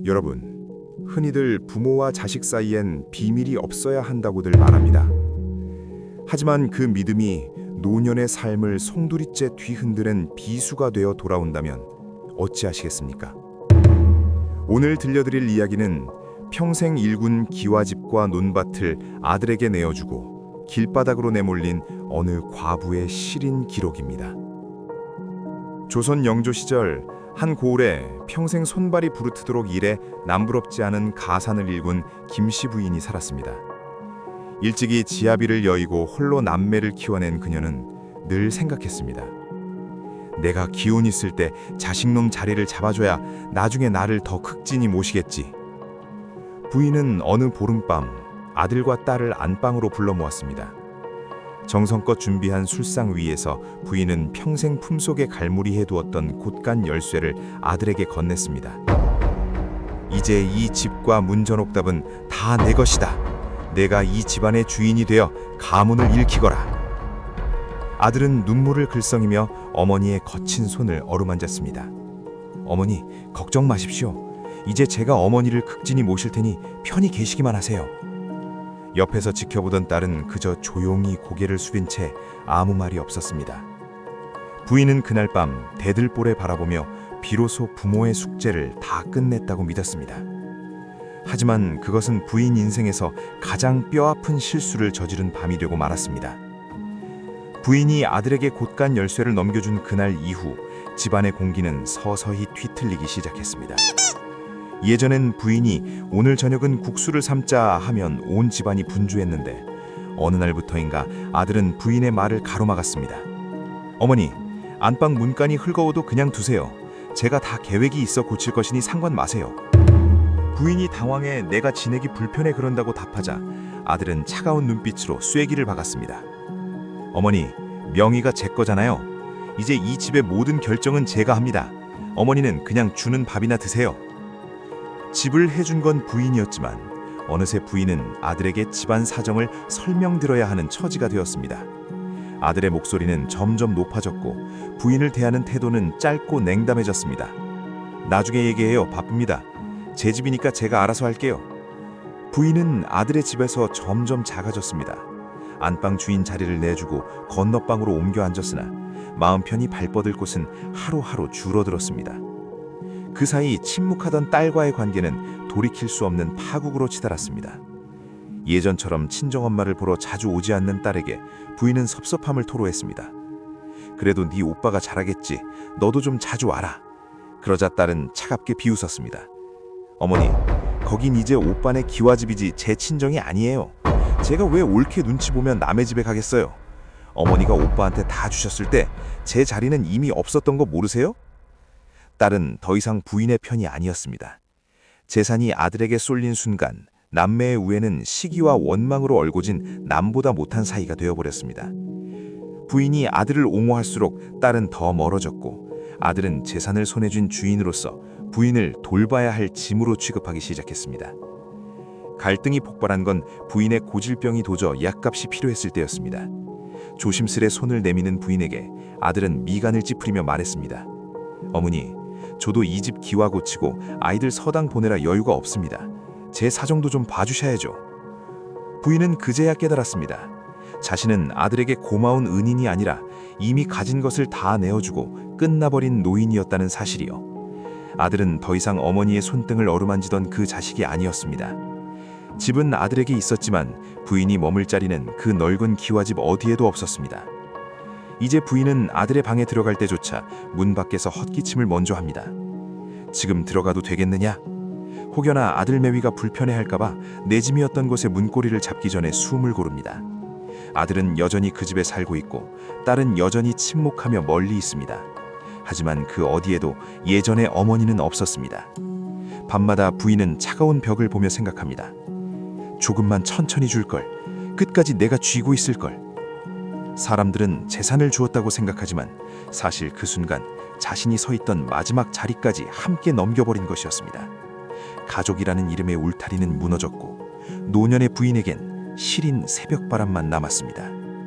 여러분, 흔히들 부모와 자식 사이엔 비밀이 없어야 한다고들 말합니다. 하지만 그 믿음이 노년의 삶을 송두리째 뒤흔드는 비수가 되어 돌아온다면 어찌하시겠습니까? 오늘 들려드릴 이야기는 평생 일군 기와집과 논밭을 아들에게 내어주고 길바닥으로 내몰린 어느 과부의 시린 기록입니다. 조선 영조 시절 한 고을에 평생 손발이 부르트도록 일해 남부럽지 않은 가산을 일군 김씨 부인이 살았습니다. 일찍이 지아비를 여의고 홀로 남매를 키워낸 그녀는 늘 생각했습니다. 내가 기운 있을 때 자식놈 자리를 잡아줘야 나중에 나를 더 극진히 모시겠지. 부인은 어느 보름밤 아들과 딸을 안방으로 불러 모았습니다. 정성껏 준비한 술상 위에서 부인은 평생 품속에 갈무리해 두었던 곶간 열쇠를 아들에게 건넸습니다. 이제 이 집과 문전옥답은 다 내 것이다. 내가 이 집안의 주인이 되어 가문을 일으키거라. 아들은 눈물을 글썽이며 어머니의 거친 손을 어루만졌습니다. 어머니, 걱정 마십시오. 이제 제가 어머니를 극진히 모실 테니 편히 계시기만 하세요. 옆에서 지켜보던 딸은 그저 조용히 고개를 숙인 채 아무 말이 없었습니다. 부인은 그날 밤 대들보를 바라보며 비로소 부모의 숙제를 다 끝냈다고 믿었습니다. 하지만 그것은 부인 인생에서 가장 뼈아픈 실수를 저지른 밤이 되고 말았습니다. 부인이 아들에게 곶간 열쇠를 넘겨준 그날 이후 집안의 공기는 서서히 뒤틀리기 시작했습니다. 예전엔 부인이 오늘 저녁은 국수를 삶자 하면 온 집안이 분주했는데 어느 날부터인가 아들은 부인의 말을 가로막았습니다. 어머니, 안방 문간이 흙어오도 그냥 두세요. 제가 다 계획이 있어 고칠 것이니 상관 마세요. 부인이 당황해 내가 지내기 불편해 그런다고 답하자 아들은 차가운 눈빛으로 쐐기를 박았습니다. 어머니, 명의가 제 거잖아요. 이제 이 집의 모든 결정은 제가 합니다. 어머니는 그냥 주는 밥이나 드세요. 집을 해준 건 부인이었지만 어느새 부인은 아들에게 집안 사정을 설명드려야 하는 처지가 되었습니다. 아들의 목소리는 점점 높아졌고 부인을 대하는 태도는 짧고 냉담해졌습니다. 나중에 얘기해요. 바쁩니다. 제 집이니까 제가 알아서 할게요. 부인은 아들의 집에서 점점 작아졌습니다. 안방 주인 자리를 내주고 건너방으로 옮겨 앉았으나 마음 편히 발뻗을 곳은 하루하루 줄어들었습니다. 그 사이 침묵하던 딸과의 관계는 돌이킬 수 없는 파국으로 치달았습니다. 예전처럼 친정엄마를 보러 자주 오지 않는 딸에게 부인은 섭섭함을 토로했습니다. 그래도 네 오빠가 잘하겠지. 너도 좀 자주 와라. 그러자 딸은 차갑게 비웃었습니다. 어머니, 거긴 이제 오빠네 기와집이지 제 친정이 아니에요. 제가 왜 옳게 눈치 보면 남의 집에 가겠어요. 어머니가 오빠한테 다 주셨을 때 제 자리는 이미 없었던 거 모르세요? 딸은 더 이상 부인의 편이 아니었습니다. 재산이 아들에게 쏠린 순간 남매의 우애는 시기와 원망으로 얼고진 남보다 못한 사이가 되어버렸습니다. 부인이 아들을 옹호할수록 딸은 더 멀어졌고 아들은 재산을 손에 쥔 주인으로서 부인을 돌봐야 할 짐으로 취급하기 시작했습니다. 갈등이 폭발한 건 부인의 고질병이 도저 약값이 필요했을 때였습니다. 조심스레 손을 내미는 부인에게 아들은 미간을 찌푸리며 말했습니다. 어머니, 저도 이 집 기와 고치고 아이들 서당 보내라 여유가 없습니다. 제 사정도 좀 봐주셔야죠. 부인은 그제야 깨달았습니다. 자신은 아들에게 고마운 은인이 아니라 이미 가진 것을 다 내어주고 끝나버린 노인이었다는 사실이요. 아들은 더 이상 어머니의 손등을 어루만지던 그 자식이 아니었습니다. 집은 아들에게 있었지만 부인이 머물 자리는 그 넓은 기와집 어디에도 없었습니다. 이제 부인은 아들의 방에 들어갈 때조차 문 밖에서 헛기침을 먼저 합니다. 지금 들어가도 되겠느냐? 혹여나 아들 매위가 불편해할까봐 내 짐이었던 곳에 문고리를 잡기 전에 숨을 고릅니다. 아들은 여전히 그 집에 살고 있고 딸은 여전히 침묵하며 멀리 있습니다. 하지만 그 어디에도 예전의 어머니는 없었습니다. 밤마다 부인은 차가운 벽을 보며 생각합니다. 조금만 천천히 줄걸. 끝까지 내가 쥐고 있을걸. 사람들은 재산을 주었다고 생각하지만 사실 그 순간 자신이 서 있던 마지막 자리까지 함께 넘겨버린 것이었습니다. 가족이라는 이름의 울타리는 무너졌고 노년의 부인에겐 시린 새벽바람만 남았습니다.